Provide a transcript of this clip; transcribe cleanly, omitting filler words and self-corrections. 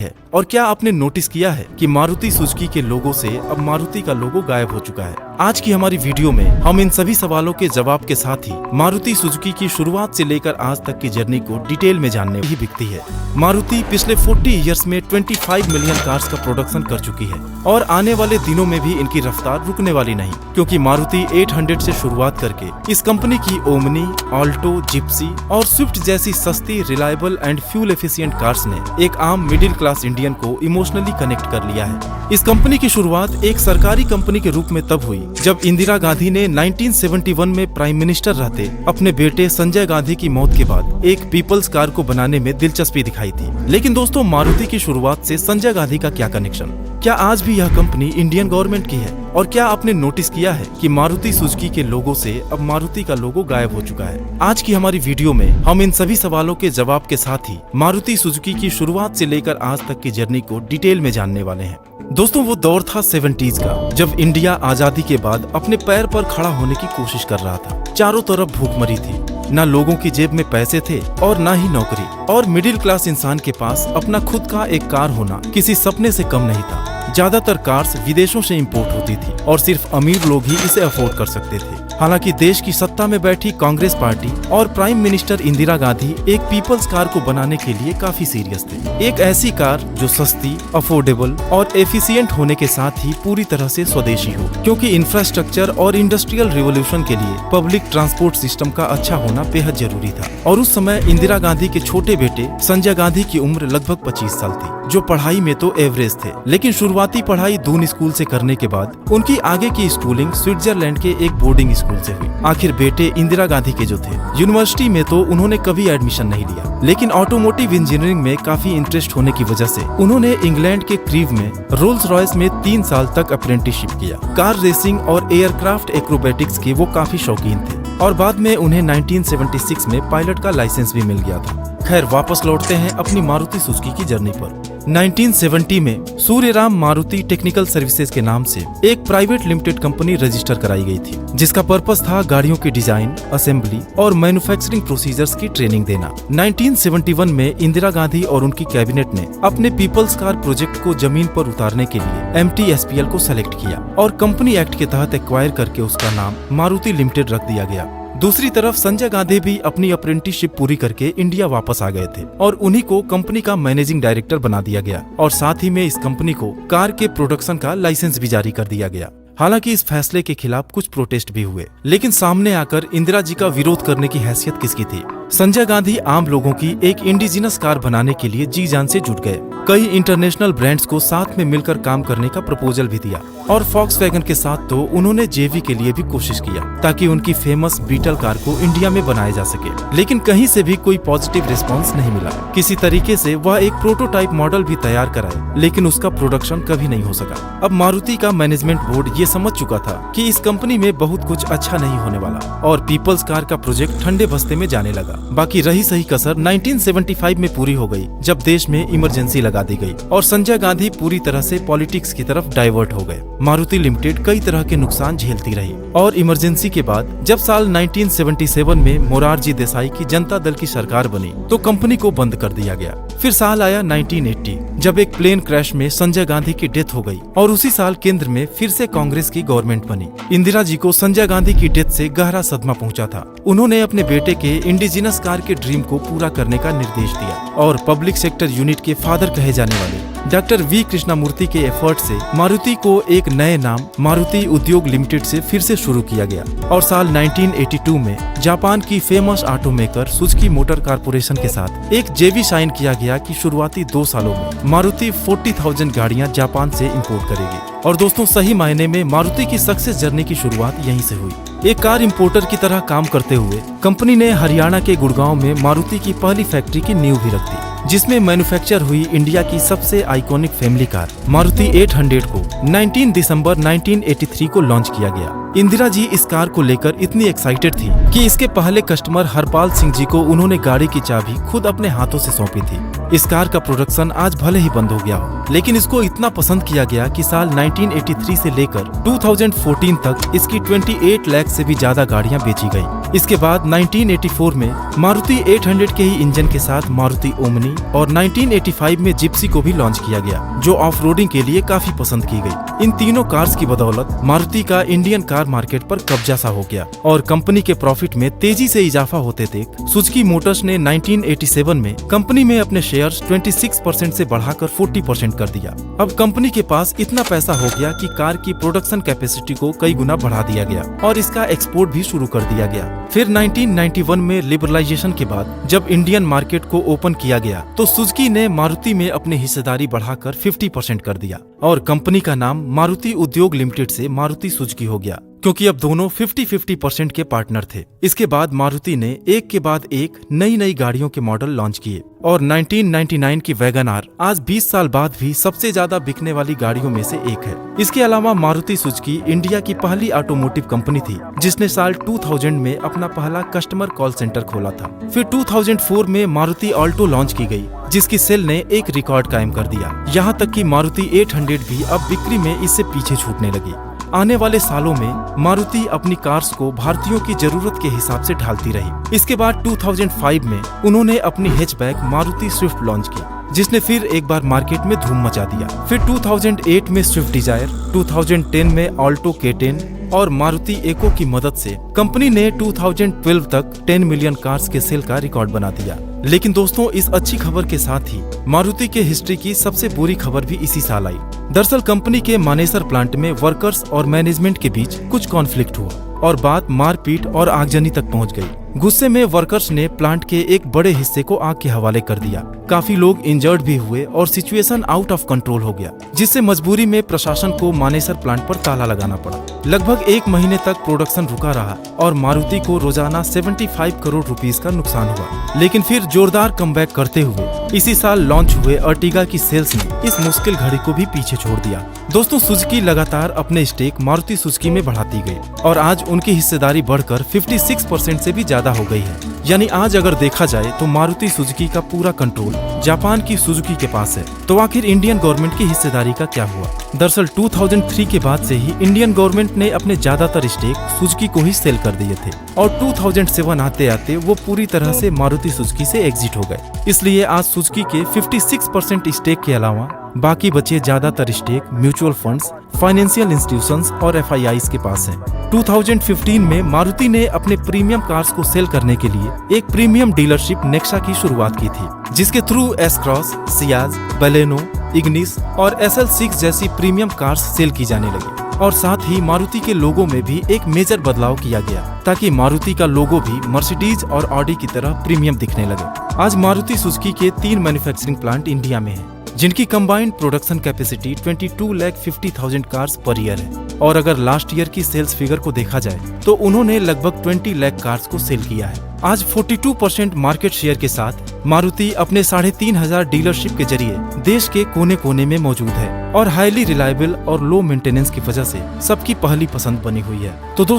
है? और क्या आपने नोटिस किया है कि मारुति सुजुकी के लोगो से अब मारुति का लोगो गायब हो चुका है? आज की हमारी वीडियो में हम इन सभी सवालों के जवाब के साथ ही मारुति सुजुकी की शुरुआत से लेकर आज तक की जर्नी को डिटेल में जानने ही बिकती है। मारुति पिछले 40 इयर्स में 25 मिलियन कार्स का प्रोडक्शन कर चुकी है और आने वाले दिनों में भी इनकी रफ्तार रुकने वाली नहीं, क्योंकि मारुति 800 से शुरुआत करके इस कंपनी की ओमनी, ऑल्टो, जिप्सी और स्विफ्ट जैसी सस्ती, reliable and fuel efficient cars ने एक आम मिडिल क्लास इंडियन को इमोशनली कनेक्ट कर लिया है। इस कंपनी की शुरुआत एक सरकारी कंपनी के रूप में तब हुई जब इंदिरा गांधी ने 1971 में प्राइम मिनिस्टर रहते अपने बेटे संजय गांधी की मौत के बाद एक पीपल्स कार को बनाने में दिलचस्पी दिखाई थी। लेकिन दोस्तों, मारुति की शुरुआत से संजय गांधी का क्या कनेक्शन? क्या आज भी यह कंपनी इंडियन गवर्नमेंट की है? और क्या आपने नोटिस किया है कि मारुति सुजुकी के लोगो से अब मारुति का लोगो गायब हो चुका है? आज की हमारी वीडियो में हम इन सभी सवालों के जवाब के साथ ही मारुति सुजुकी की शुरुआत से लेकर आज तक की जर्नी को डिटेल में जानने वाले हैं। दोस्तों, वो दौर था 70s का, जब इंडिया आजादी के बाद अपने पैर पर खड़ा होने की कोशिश कर रहा था। चारों तरफ भूखमरी थी, ना लोगों की जेब में पैसे थे और ना ही नौकरी, और मिडिल क्लास इंसान के पास अपना खुद का एक कार होना किसी सपने से कम नहीं था। ज्यादातर कार्स विदेशों से इंपोर्ट होती थी और सिर्फ अमीर लोग ही इसे अफोर्ड कर सकते थे। हालांकि देश की सत्ता में बैठी कांग्रेस पार्टी और प्राइम मिनिस्टर इंदिरा गांधी एक पीपल्स कार को बनाने के लिए काफी सीरियस थे। एक ऐसी कार जो सस्ती, अफोर्डेबल और एफिशिएंट होने के साथ ही पूरी तरह से स्वदेशी हो, क्योंकि इंफ्रास्ट्रक्चर और इंडस्ट्रियल रिवोल्यूशन के लिए पब्लिक ट्रांसपोर्ट सिस्टम का अच्छा होना बेहद जरूरी था। और उस समय इंदिरा गांधी के छोटे बेटे संजय गांधी की उम्र लगभग 25 साल थी, जो पढ़ाई में तो एवरेज थे, लेकिन शुरुआती पढ़ाई दून स्कूल से करने के बाद उनकी आगे की स्कूलिंग स्विट्जरलैंड के एक बोर्डिंग स्कूल से हुई। आखिर बेटे इंदिरा गांधी के जो थे, यूनिवर्सिटी में तो उन्होंने कभी एडमिशन नहीं लिया, लेकिन ऑटोमोटिव इंजीनियरिंग में काफी इंटरेस्ट होने की वजह से उन्होंने इंग्लैंड के क्रीव में रोल्स रॉयस में 3 साल तक अप्रेंटिसशिप किया। कार रेसिंग और एयरक्राफ्ट एक्रोबैटिक्स के वो काफी शौकीन थे और बाद में उन्हें 1976 में पायलट का लाइसेंस भी मिल गया था। खैर, वापस लौटते हैं अपनी मारुति सुजुकी की जर्नी पर। 1970 में सूर्यराम मारुति टेक्निकल सर्विसेज के नाम से एक प्राइवेट लिमिटेड कंपनी रजिस्टर कराई गई थी, जिसका पर्पस था गाड़ियों के डिजाइन, असेंबली और मैन्युफैक्चरिंग प्रोसीजर्स की ट्रेनिंग देना। 1971 में इंदिरा गांधी और उनकी कैबिनेट ने अपने पीपल्स कार प्रोजेक्ट को जमीन पर उतारने के लिए MTSPL को सेलेक्ट किया और कंपनी एक्ट के तहत एक्वायर करके उसका नाम मारुति लिमिटेड रख दिया गया। दूसरी तरफ संजय गांधी भी अपनी अप्रेंटिसशिप पूरी करके इंडिया वापस आ गए थे और उन्हीं को कंपनी का मैनेजिंग डायरेक्टर बना दिया गया और साथ ही में इस कंपनी को कार के प्रोडक्शन का लाइसेंस भी जारी कर दिया गया। हालांकि इस फैसले के खिलाफ कुछ प्रोटेस्ट भी हुए, लेकिन सामने आकर इंदिरा जी का विरोध करने की हैसियत किसकी थी? संजय गांधी आम लोगों की एक इंडिजिनस कार बनाने के लिए जी जान से जुट गए। कई इंटरनेशनल ब्रांड्स को साथ में मिलकर काम करने का प्रपोजल भी दिया और फॉक्सवैगन के साथ तो उन्होंने जेवी के लिए भी कोशिश किया ताकि उनकी फेमस बीटल कार को इंडिया में बनाया जा सके, लेकिन कहीं से भी कोई पॉजिटिव रिस्पांस नहीं मिला। किसी तरीके से वह एक प्रोटोटाइप मॉडल भी तैयार कराए, लेकिन उसका प्रोडक्शन कभी नहीं हो सका। अब मारुति का मैनेजमेंट बोर्ड ये समझ चुका था कि इस कंपनी में बहुत कुछ अच्छा नहीं होने वाला और पीपल्स कार का प्रोजेक्ट ठंडे बस्ते में जाने लगा। बाकी रही सही कसर 1975 में पूरी हो गई, जब देश में इमरजेंसी लगा दी गई और संजय गांधी पूरी तरह से पॉलिटिक्स की तरफ डाइवर्ट हो गए। मारुति लिमिटेड कई तरह के नुकसान झेलती रही और इमरजेंसी के बाद जब साल 1977 में मोरारजी देसाई की जनता दल की सरकार बनी तो कंपनी को बंद कर दिया गया। फिर साल आया 1980, जब एक प्लेन क्रैश में संजय गांधी की डेथ हो गई और उसी साल केंद्र में फिर से कांग्रेस की गवर्नमेंट बनी। इंदिरा जी को संजय गांधी की डेथ से गहरा सदमा पहुंचा था। उन्होंने अपने बेटे के इंडिजिनस कार के ड्रीम को पूरा करने का निर्देश दिया और पब्लिक सेक्टर यूनिट के फादर कहे जाने वाले डॉक्टर वी कृष्णामूर्ति के एफर्ट से मारुति को एक नए नाम मारुति उद्योग लिमिटेड से फिर से शुरू किया गया और साल 1982 में जापान की famous automaker Suzuki motor corporation के साथ एक जेवी साइन किया गया कि शुरुआती 2 सालों में मारुति 40,000 गाड़ियां जापान से इंपोर्ट करेगी। और दोस्तों, सही मायने में मारुति की सक्सेस जर्नी की शुरुआत यहीं से हुई। एक कार इंपोर्टर की तरह काम करते हुए कंपनी ने हरियाणा के गुड़गांव में मारुति की पहली फैक्ट्री की नींव भी रख दी, जिसमें मैन्युफैक्चर हुई इंडिया की सबसे आइकॉनिक फैमिली कार मारुति 800 को 19 दिसंबर 1983 को लॉन्च किया गया। इंदिरा जी इस कार को लेकर इतनी एक्साइटेड थी कि इसके पहले कस्टमर हरपाल सिंह जी को उन्होंने गाड़ी की चाबी खुद अपने हाथों से सौंपी थी। इस कार का प्रोडक्शन आज भले ही बंद हो गया हो, लेकिन इसको इतना पसंद किया गया कि साल 1983 से लेकर 2014 तक इसकी 28 लाख से भी ज्यादा गाड़ियां बेची गई। इसके बाद 1984 में मारुति 800 के ही इंजन के साथ मारुति ओमनी और 1985 में जिप्सी को भी लॉन्च किया गया, जो ऑफ रोडिंग के लिए काफी पसंद की गई। इन तीनों कार्स की बदौलत मारुति का इंडियन कार मार्केट पर कब्जा सा हो गया और कंपनी के प्रॉफिट में तेजी से इजाफा होते देख सुजुकी मोटर्स ने 1987 में कंपनी में अपने शेयर्स 26% से बढ़ाकर 40% कर दिया। अब कंपनी के पास इतना पैसा हो गया कि कार की प्रोडक्शन कैपेसिटी को कई गुना बढ़ा दिया गया और इसका एक्सपोर्ट भी शुरू कर दिया गया। फिर 1991 में लिबरलाइजेशन के बाद जब इंडियन मार्केट को ओपन किया गया तो सुजुकी ने मारुति में अपनी हिस्सेदारी बढ़ाकर 50% कर दिया और कंपनी का नाम मारुति उद्योग लिमिटेड से मारुति सुजुकी हो गया, क्योंकि अब दोनों 50-50% के पार्टनर थे। इसके बाद मारुति ने एक के बाद एक नई गाड़ियों के मॉडल लॉन्च किए और 1999 की वैगन-आर आज 20 साल बाद भी सबसे ज्यादा बिकने वाली गाड़ियों में से एक है। इसके अलावा मारुति सुजुकी इंडिया की पहली ऑटोमोटिव कंपनी थी जिसने साल 2000 में अपना पहला कस्टमर कॉल सेंटर खोला था। फिर 2004 में मारुति ऑल्टो लॉन्च की गई, जिसकी सेल ने एक रिकॉर्ड कायम कर दिया। यहाँ तक कि मारुति 800 भी अब बिक्री में इससे पीछे छूटने लगी। आने वाले सालों में मारुति अपनी कार्स को भारतीयों की जरूरत के हिसाब से ढालती रही। इसके बाद 2005 में उन्होंने अपनी हैचबैक मारुति स्विफ्ट लॉन्च की, जिसने फिर एक बार मार्केट में धूम मचा दिया। फिर 2008 में स्विफ्ट डिजायर, 2010 में ऑल्टो K10 और मारुति एको की मदद से कंपनी ने 2012 तक 10 मिलियन कार्स के सेल का रिकॉर्ड बना दिया। लेकिन दोस्तों, इस अच्छी खबर के साथ ही मारुति के हिस्ट्री की सबसे बुरी खबर भी इसी साल आई। दरअसल कंपनी के मानेसर प्लांट में वर्कर्स और मैनेजमेंट के बीच कुछ कॉन्फ्लिक्ट हुआ और बात मारपीट और आगजनी तक पहुंच गई। गुस्से में वर्कर्स ने प्लांट के एक बड़े हिस्से को आग के हवाले कर दिया। काफी लोग इंजर्ड भी हुए और सिचुएशन आउट ऑफ कंट्रोल हो गया, जिससे मजबूरी में प्रशासन को मानेसर प्लांट पर ताला लगाना पड़ा। लगभग 1 महीने तक प्रोडक्शन रुका रहा और मारुति को रोजाना 75 करोड़ रुपीस का नुकसान हुआ। लेकिन फिर जोरदार कमबैक करते हुए इसी साल लॉन्च हुए अर्टिगा की सेल्स ने इस मुश्किल घड़ी को भी पीछे छोड़ दिया। दोस्तों, सुजुकी लगातार अपने स्टेक मारुति सुजुकी में बढ़ाती गई और आज उनकी हिस्सेदारी बढ़कर 56% से भी ज्यादा हो गई है। यानी आज अगर देखा जाए तो मारुति सुजुकी का पूरा कंट्रोल जापान की सुजुकी के पास है। तो आखिर इंडियन गवर्नमेंट की हिस्सेदारी का क्या हुआ? दरअसल 2003 के बाद से ही इंडियन गवर्नमेंट ने अपने ज्यादातर स्टेक सुजुकी को ही सेल कर दिए थे और 2007 आते आते वो पूरी तरह से मारुति सुजुकी से एग्जिट हो गए। इसलिए आज सुजुकी के 56% स्टेक के अलावा बाकी बचे ज्यादातर stake mutual funds, financial institutions और एफआईआईज के पास हैं। 2015 में मारुति ने अपने प्रीमियम कार्स को सेल करने के लिए एक प्रीमियम डीलरशिप नेक्सा की शुरुआत की थी, जिसके through S-cross, Ciaz, Baleno, Ignis और SL6 जैसी प्रीमियम कार्स सेल की जाने लगी। और साथ ही मारुति के लोगो में भी एक मेजर बदलाव किया गया ताकि मारुति का लोगो भी मर्सिडीज और ऑडी की तरह प्रीमियम दिखने लगे। आज मारुति सुजुकी के 3 मैन्युफैक्चरिंग प्लांट इंडिया में हैं, जिनकी combined production capacity 22,50,000 cars per year है। और अगर लास्ट ईयर की सेल्स फिगर को देखा जाए तो उन्होंने लगभग 20 लाख कार्स को सेल किया है। आज 42% मार्केट शेयर के साथ मारुति अपने 3,500 डीलरशिप के जरिए देश के कोने कोने में मौजूद है और हाईली रिलायबल और लो मेंटेनेंस की वजह से सबकी पहली पसंद बनी हुई है। तो दोस्तों